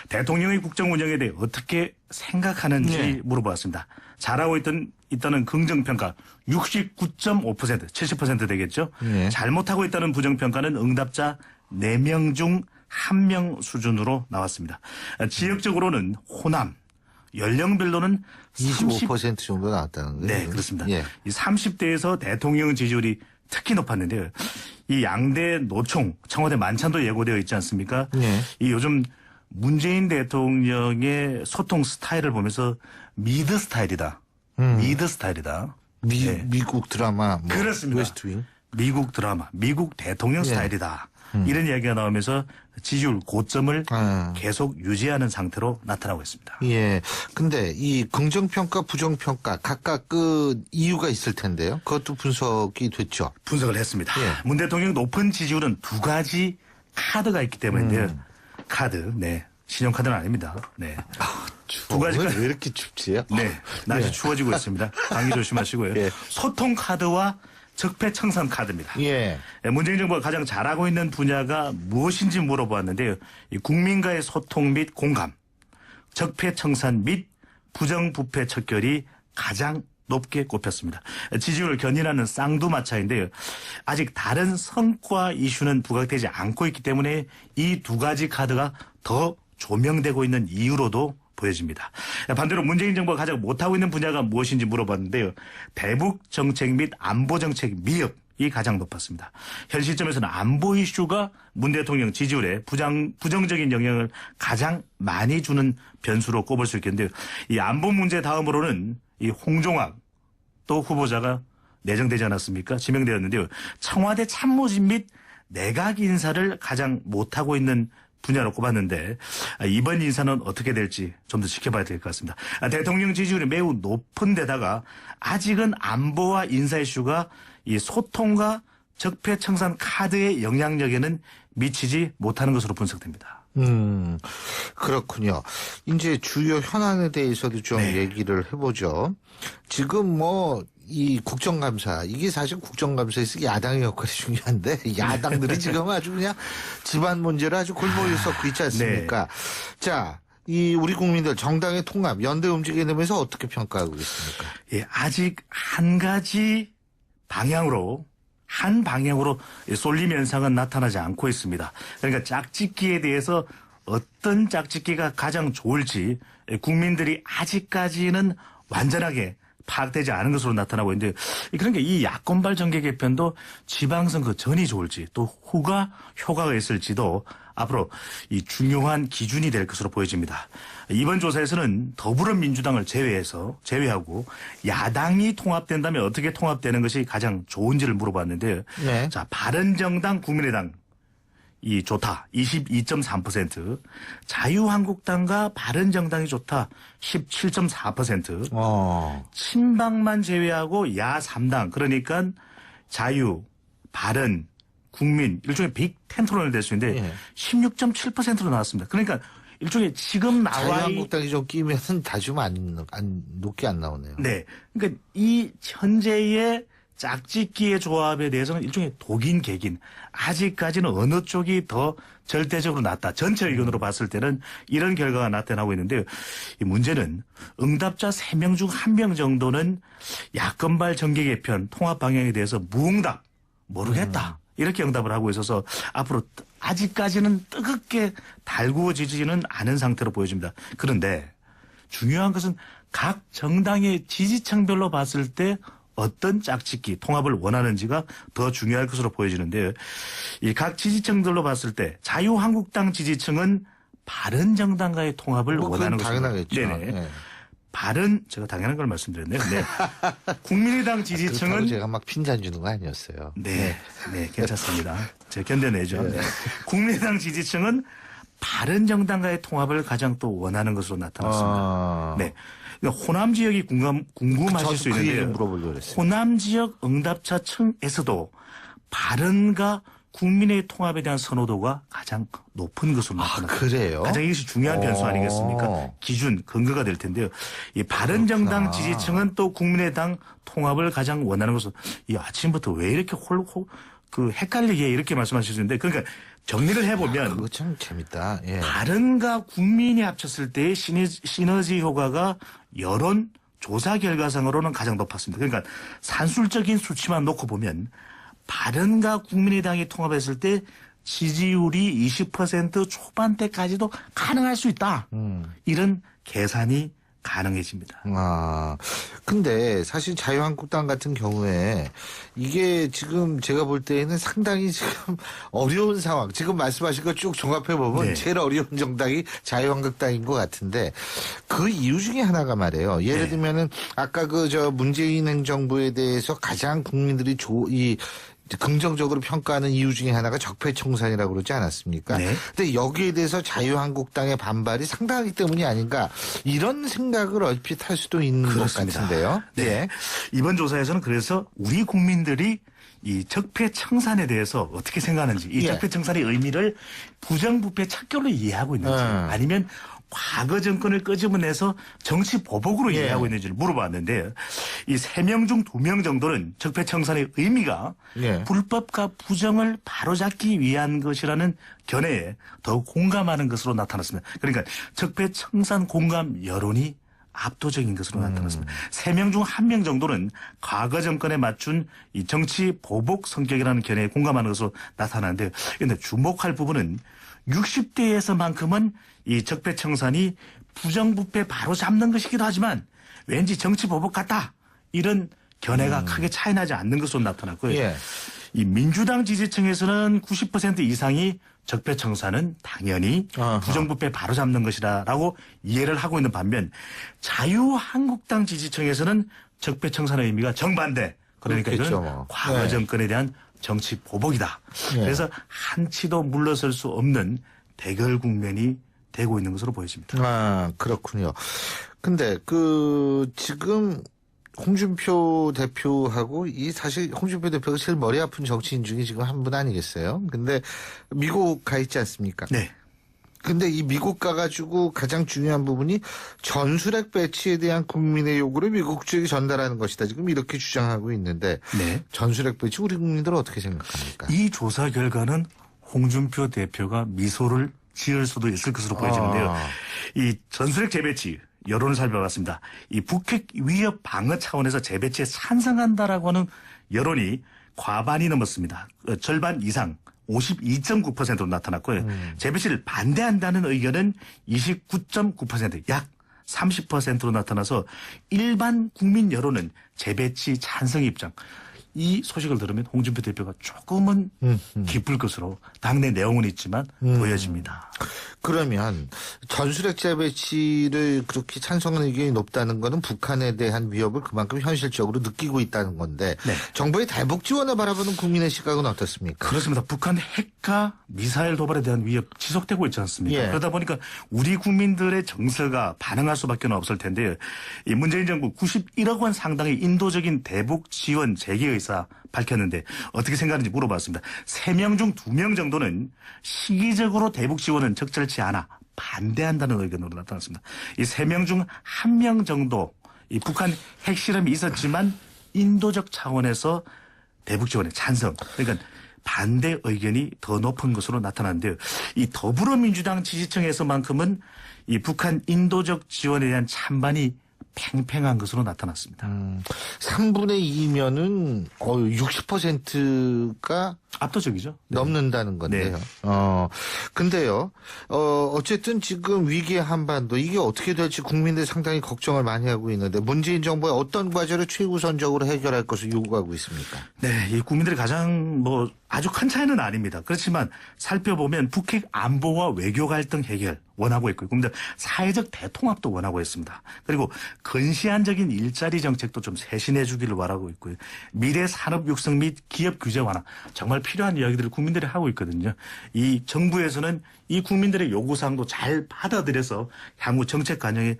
대통령의 국정 운영에 대해 어떻게 생각하는지 네. 물어보았습니다. 잘하고 있다는 긍정평가 69.5%, 70% 되겠죠. 네. 잘못하고 있다는 부정평가는 응답자 4명 중 1명 수준으로 나왔습니다. 지역적으로는 호남, 연령별로는 25% 정도 나왔다는 거예요. 네, 그렇습니다. 예. 이 30대에서 대통령 지지율이 특히 높았는데요. 이 양대 노총, 청와대 만찬도 예고되어 있지 않습니까? 네. 이 요즘 문재인 대통령의 소통 스타일을 보면서 미드 스타일이다. 미드 스타일이다. 네. 미국 드라마 뭐 그렇습니다. 웨스트윙. 미국 드라마, 미국 대통령 예. 스타일이다. 이런 이야기가 나오면서 지지율 고점을 계속 유지하는 상태로 나타나고 있습니다. 예. 근데 이 긍정평가, 부정평가 각각 그 이유가 있을 텐데요. 그것도 분석이 됐죠. 분석을 했습니다. 예. 문 대통령 높은 지지율은 두 가지 카드가 있기 때문인데요. 카드, 네. 신용카드는 아닙니다. 네. 두 가지가 왜 이렇게 춥지요? 네. 날씨 예. 추워지고 있습니다. 감기 조심하시고요. 예. 소통 카드와 적폐청산 카드입니다. 예. 문재인 정부가 가장 잘하고 있는 분야가 무엇인지 물어보았는데요. 이 국민과의 소통 및 공감, 적폐청산 및 부정부패 척결이 가장 높게 꼽혔습니다. 지지율을 견인하는 쌍두마차인데요. 아직 다른 성과 이슈는 부각되지 않고 있기 때문에 이 두 가지 카드가 더 조명되고 있는 이유로도 보여집니다. 반대로 문재인 정부가 가장 못하고 있는 분야가 무엇인지 물어봤는데요. 대북 정책 및 안보 정책 미흡이 가장 높았습니다. 현 시점에서는 안보 이슈가 문 대통령 지지율에 부정적인 영향을 가장 많이 주는 변수로 꼽을 수 있겠는데요. 이 안보 문제 다음으로는 이 홍종학 또 후보자가 내정되지 않았습니까? 지명되었는데요. 청와대 참모진 및 내각 인사를 가장 못하고 있는 분야로 꼽았는데 이번 인사는 어떻게 될지 좀 더 지켜봐야 될 것 같습니다. 대통령 지지율이 매우 높은 데다가 아직은 안보와 인사 이슈가 이 소통과 적폐청산 카드의 영향력에는 미치지 못하는 것으로 분석됩니다. 그렇군요. 이제 주요 현안에 대해서도 좀 네. 얘기를 해보죠. 지금 뭐, 이 국정감사, 이게 사실 국정감사에서 야당의 역할이 중요한데, 야당들이 지금 아주 그냥 집안 문제를 아주 골머리에 썩고 있지 않습니까? 자, 이 우리 국민들 정당의 통합, 연대 움직이면서 어떻게 평가하고 있습니까? 예, 아직 한 방향으로 쏠림 현상은 나타나지 않고 있습니다. 그러니까 짝짓기에 대해서 어떤 짝짓기가 가장 좋을지 국민들이 아직까지는 완전하게 파악되지 않은 것으로 나타나고 있는데, 그러니까 이 야권발 정계 개편도 지방선거 전이 좋을지 또 후가 효과가 있을지도 앞으로 이 중요한 기준이 될 것으로 보여집니다. 이번 조사에서는 더불어민주당을 제외하고 야당이 통합된다면 어떻게 통합되는 것이 가장 좋은지를 물어봤는데요. 네. 자, 바른정당, 국민의당 이 좋다 22.3%, 자유한국당과 바른정당이 좋다 17.4%, 친박만 제외하고 야 3당 그러니까 자유, 바른, 국민 일종의 빅 텐트론이 될 수 있는데 예. 16.7%로 나왔습니다. 그러니까 일종의 지금 나와 자유한국당이 좀 끼면은 다 좀 높게 안 나오네요. 네, 그러니까 이 현재의 짝짓기의 조합에 대해서는 일종의 독인 객인 아직까지는 어느 쪽이 더 절대적으로 낫다. 전체 의견으로 봤을 때는 이런 결과가 나타나고 있는데요. 이 문제는 응답자 3명 중 1명 정도는 야권발 정계 개편 통합 방향에 대해서 무응답 모르겠다. 이렇게 응답을 하고 있어서 앞으로 아직까지는 뜨겁게 달구어지지는 않은 상태로 보여집니다. 그런데 중요한 것은 각 정당의 지지층별로 봤을 때 어떤 짝짓기, 통합을 원하는지가 더 중요할 것으로 보여지는데요. 이 각 지지층들로 봤을 때 자유한국당 지지층은 바른정당과의 통합을 원하는 것으로. 당연하겠죠. 네네. 네. 제가 당연한 걸 말씀드렸네요. 네. 국민의당 지지층은 그렇다고 제가 막 핀잔 주는 거 아니었어요. 네, 괜찮습니다. 제가 견뎌내죠. 네. 국민의당 지지층은 바른정당과의 통합을 가장 또 원하는 것으로 나타났습니다. 네. 그러니까 호남 지역이 궁금하실 수 있는데요. 물어보려고 그랬어요. 호남 지역 응답자층에서도 바른과 국민의 통합에 대한 선호도가 가장 높은 것으로 나타났습니다. 그래요? 가장 이것이 중요한 변수 아니겠습니까? 기준, 근거가 될 텐데요. 이 바른정당 지지층은 또 국민의당 통합을 가장 원하는 것으로 이 아침부터 왜 이렇게 헷갈리게 이렇게 말씀하실 수 있는데, 그러니까 정리를 해보면 그거 참 재밌다. 예. 바른과 국민이 합쳤을 때의 시너지 효과가 여론 조사 결과상으로는 가장 높았습니다. 그러니까 산술적인 수치만 놓고 보면 바른과 국민의당이 통합했을 때 지지율이 20% 초반대까지도 가능할 수 있다. 이런 계산이 가능해집니다. 근데 사실 자유한국당 같은 경우에 이게 지금 제가 볼 때에는 상당히 지금 어려운 상황. 지금 말씀하신 거 쭉 종합해 보면 네. 제일 어려운 정당이 자유한국당인 것 같은데 그 이유 중에 하나가 말이에요. 예를 네. 들면은 아까 문재인 행정부에 대해서 가장 국민들이 긍정적으로 평가하는 이유 중에 하나가 적폐청산이라고 그러지 않았습니까? 네. 근데 여기에 대해서 자유한국당의 반발이 상당하기 때문이 아닌가 이런 생각을 얼핏 할 수도 있는 그렇습니다. 것 같은데요. 네. 예. 이번 조사에서는 그래서 우리 국민들이 이 적폐청산에 대해서 어떻게 생각하는지, 이 예. 적폐청산의 의미를 부정부패 척결로 이해하고 있는지, 아니면 과거 정권을 끄집어내서 정치 보복으로 예. 이해하고 있는지를 물어봤는데, 이 3명 중 2명 정도는 적폐청산의 의미가 예. 불법과 부정을 바로잡기 위한 것이라는 견해에 더욱 공감하는 것으로 나타났습니다. 그러니까 적폐청산 공감 여론이 압도적인 것으로 나타났습니다. 3명 중 1명 정도는 과거 정권에 맞춘 이 정치 보복 성격이라는 견해에 공감하는 것으로 나타나는데, 그런데 주목할 부분은 60대에서만큼은 이 적폐청산이 부정부패 바로 잡는 것이기도 하지만 왠지 정치 보복 같다. 이런 견해가 크게 차이나지 않는 것으로 나타났고요. 예. 이 민주당 지지층에서는 90% 이상이 적폐청산은 당연히 아하. 부정부패 바로잡는 것이라고 이해를 하고 있는 반면 자유한국당 지지층에서는 적폐청산의 의미가 정반대. 그러니까 그렇겠죠, 이건 뭐. 과거 네. 정권에 대한 정치 보복이다. 네. 그래서 한치도 물러설 수 없는 대결 국면이 되고 있는 것으로 보여집니다. 그렇군요. 근데 지금 홍준표 대표하고 사실 홍준표 대표가 제일 머리 아픈 정치인 중에 지금 한 분 아니겠어요? 근데 미국 가 있지 않습니까? 네. 근데 이 미국 가가지고 가장 중요한 부분이 전술핵 배치에 대한 국민의 요구를 미국 측이 전달하는 것이다. 지금 이렇게 주장하고 있는데 네. 전술핵 배치 우리 국민들은 어떻게 생각합니까? 이 조사 결과는 홍준표 대표가 미소를 지을 수도 있을 것으로 보여지는데요. 이 전술핵 재배치 여론을 살펴봤습니다. 이 북핵 위협 방어 차원에서 재배치에 찬성한다라고 하는 여론이 과반이 넘었습니다. 절반 이상 52.9%로 나타났고요. 재배치를 반대한다는 의견은 29.9%, 약 30%로 나타나서 일반 국민 여론은 재배치 찬성 입장. 이 소식을 들으면 홍준표 대표가 조금은 기쁠 것으로 당내 내용은 있지만 보여집니다. 그러면 전술핵 재배치를 그렇게 찬성하는 의견이 높다는 것은 북한에 대한 위협을 그만큼 현실적으로 느끼고 있다는 건데 네. 정부의 대북 지원을 바라보는 국민의 시각은 어떻습니까? 그렇습니다. 북한 핵과 미사일 도발에 대한 위협 지속되고 있지 않습니까? 예. 그러다 보니까 우리 국민들의 정서가 반응할 수밖에 없을 텐데요. 이 문재인 정부 91억 원 상당의 인도적인 대북 지원 재개 의사 밝혔는데 어떻게 생각하는지 물어봤습니다. 3명 중 2명 정도는 시기적으로 대북 지원은 적절치 않아 반대한다는 의견으로 나타났습니다. 이 3명 중 1명 정도 이 북한 핵실험이 있었지만 인도적 차원에서 대북 지원에 찬성. 그러니까 반대 의견이 더 높은 것으로 나타났는데요. 이 더불어민주당 지지층에서만큼은 이 북한 인도적 지원에 대한 찬반이 팽팽한 것으로 나타났습니다. 3분의 2면은 60%가 압도적이죠. 넘는다는 건데요. 근데요, 어쨌든 지금 위기의 한반도, 이게 어떻게 될지 국민들 상당히 걱정을 많이 하고 있는데, 문재인 정부가 어떤 과제를 최우선적으로 해결할 것을 요구하고 있습니까? 네, 이 국민들이 가장 아주 큰 차이는 아닙니다. 그렇지만 살펴보면 북핵 안보와 외교 갈등 해결 원하고 있고요. 국민들 사회적 대통합도 원하고 있습니다. 그리고 근시안적인 일자리 정책도 좀 세신해 주기를 바라고 있고요. 미래 산업 육성 및 기업 규제 완화 정말 필요한 이야기들을 국민들이 하고 있거든요. 이 정부에서는 이 국민들의 요구사항도 잘 받아들여서 향후 정책 과정에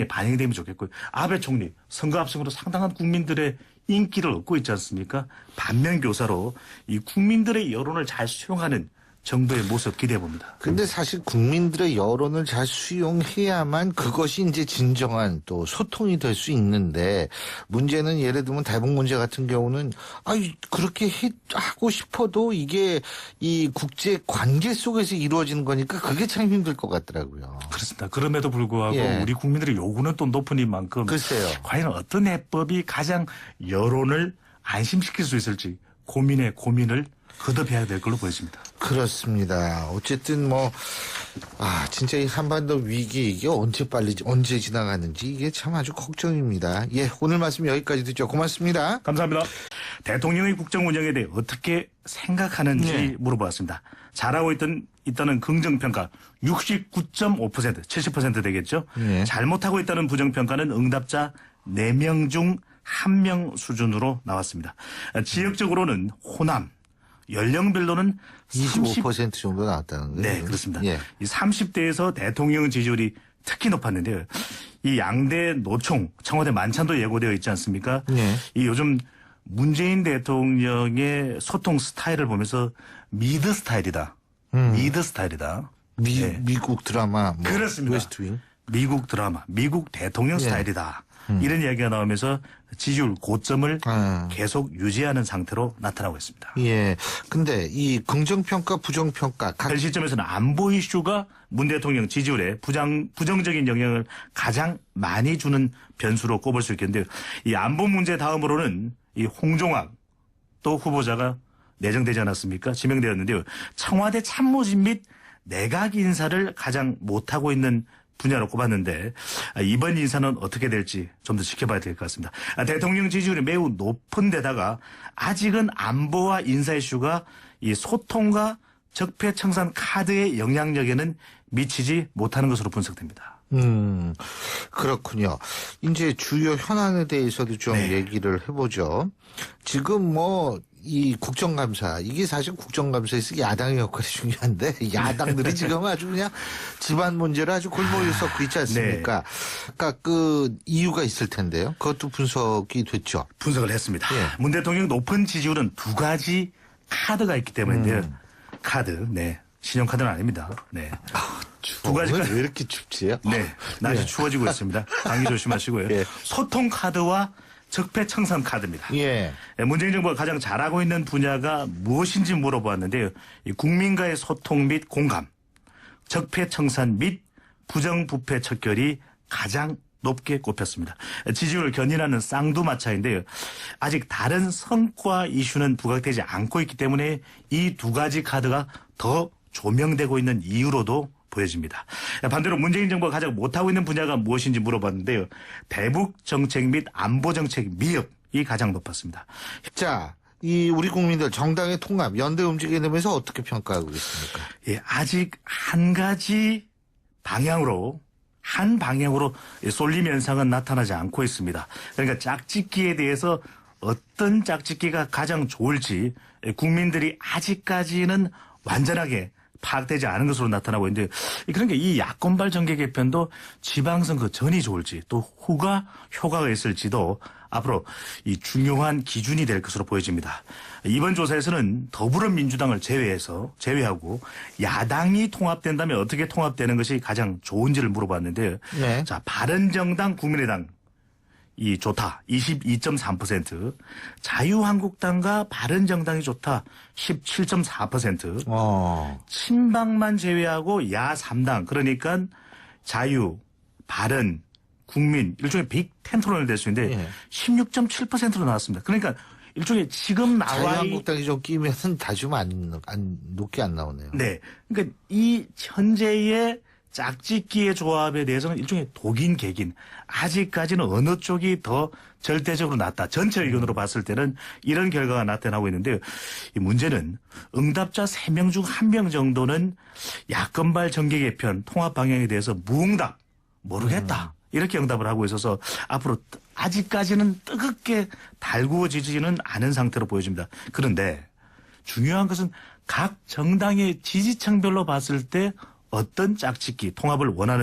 반영이 되면 좋겠고요. 아베 총리 선거 압승으로 상당한 국민들의 인기를 얻고 있지 않습니까? 반면 교사로 이 국민들의 여론을 잘 수용하는 정부의 모습 기대해 봅니다. 근데 사실 국민들의 여론을 잘 수용해야만 그것이 이제 진정한 또 소통이 될 수 있는데, 문제는 예를 들면 대북 문제 같은 경우는 그렇게 하고 싶어도 이게 이 국제 관계 속에서 이루어지는 거니까 그게 참 힘들 것 같더라고요. 그렇습니다. 그럼에도 불구하고 예. 우리 국민들의 요구는 또 높은 만큼 글쎄요. 과연 어떤 해법이 가장 여론을 안심시킬 수 있을지 고민을 거듭해야 될 걸로 보여집니다. 그렇습니다. 어쨌든 진짜 이 한반도 위기 이게 언제 지나가는지 이게 참 아주 걱정입니다. 예, 오늘 말씀 여기까지 듣죠. 고맙습니다. 감사합니다. 대통령의 국정 운영에 대해 어떻게 생각하는지 네. 물어보았습니다. 잘하고 있다는 긍정평가 69.5%, 70% 되겠죠. 네. 잘못하고 있다는 부정평가는 응답자 4명 중 1명 수준으로 나왔습니다. 지역적으로는 호남, 연령별로는 25% 정도 나왔다는 거예요. 네, 그렇습니다. 예. 이 30대에서 대통령 지지율이 특히 높았는데요. 이 양대 노총, 청와대 만찬도 예고되어 있지 않습니까? 네. 이 요즘 문재인 대통령의 소통 스타일을 보면서 미드 스타일이다. 미드 스타일이다. 네. 미국 드라마 그렇습니다. 웨스트윙. 미국 드라마, 미국 대통령 예. 스타일이다. 이런 이야기가 나오면서 지지율 고점을 계속 유지하는 상태로 나타나고 있습니다. 예. 근데 이 긍정평가, 부정평가 현 시점에서는 안보 이슈가 문 대통령 지지율에 부정적인 영향을 가장 많이 주는 변수로 꼽을 수 있겠는데요. 이 안보 문제 다음으로는 이 홍종학 또 후보자가 내정되지 않았습니까? 지명되었는데요. 청와대 참모진 및 내각 인사를 가장 못하고 있는 분야로 꼽았는데 이번 인사는 어떻게 될지 좀 더 지켜봐야 될 것 같습니다. 대통령 지지율이 매우 높은 데다가 아직은 안보와 인사 이슈가 이 소통과 적폐청산 카드의 영향력에는 미치지 못하는 것으로 분석됩니다. 그렇군요. 이제 주요 현안에 대해서도 좀 네. 얘기를 해보죠. 지금 이 국정감사, 이게 사실 국정감사에서 야당의 역할이 중요한데, 야당들이 지금 아주 그냥 집안 문제를 아주 골머리에 썩고 있지 않습니까? 아까 이유가 있을 텐데요. 그것도 분석이 됐죠. 분석을 했습니다. 예. 문 대통령 높은 지지율은 두 가지 카드가 있기 때문인데요. 카드, 네. 신용카드는 아닙니다. 네. 두 가지 오늘 카드. 왜 이렇게 춥지요? 네. 날씨 추워지고 있습니다. 감기 조심하시고요. 예. 소통 카드와 적폐청산 카드입니다. 예. 문재인 정부가 가장 잘하고 있는 분야가 무엇인지 물어보았는데요. 이 국민과의 소통 및 공감, 적폐청산 및 부정부패 척결이 가장 높게 꼽혔습니다. 지지율을 견인하는 쌍두마차인데요. 아직 다른 성과 이슈는 부각되지 않고 있기 때문에 이 두 가지 카드가 더 조명되고 있는 이유로도 보여집니다. 반대로 문재인 정부가 가장 못하고 있는 분야가 무엇인지 물어봤는데요. 대북 정책 및 안보 정책 미흡이 가장 높았습니다. 자, 이 우리 국민들 정당의 통합, 연대 움직이게 되면서 어떻게 평가하고 있습니까? 예, 아직 한 방향으로 쏠림 현상은 나타나지 않고 있습니다. 그러니까 짝짓기에 대해서 어떤 짝짓기가 가장 좋을지 국민들이 아직까지는 완전하게 파악되지 않은 것으로 나타나고 있는데, 그러니까 이 야권발 정계 개편도 지방선거 전이 좋을지 또 후가 효과가 있을지도 앞으로 이 중요한 기준이 될 것으로 보여집니다. 이번 조사에서는 더불어민주당을 제외하고 야당이 통합된다면 어떻게 통합되는 것이 가장 좋은지를 물어봤는데요. 네. 자, 바른정당, 국민의당 이 좋다 22.3%, 자유한국당과 바른정당이 좋다 17.4%, 친박만 제외하고 야 3당 그러니까 자유, 바른, 국민 일종의 빅 텐트론을 될 수 있는데 예. 16.7%로 나왔습니다. 그러니까 일종의 지금 나와 자유한국당이 좀 끼면은 다 좀 높게 안 나오네요. 네, 그러니까 이 현재의 짝짓기의 조합에 대해서는 일종의 독인 객인 아직까지는 어느 쪽이 더 절대적으로 낫다. 전체 의견으로 봤을 때는 이런 결과가 나타나고 있는데요. 이 문제는 응답자 3명 중 1명 정도는 야권발 정계 개편 통합 방향에 대해서 무응답 모르겠다. 이렇게 응답을 하고 있어서 앞으로 아직까지는 뜨겁게 달구어지지는 않은 상태로 보여집니다. 그런데 중요한 것은 각 정당의 지지층별로 봤을 때 어떤 짝짓기 통합을 원하는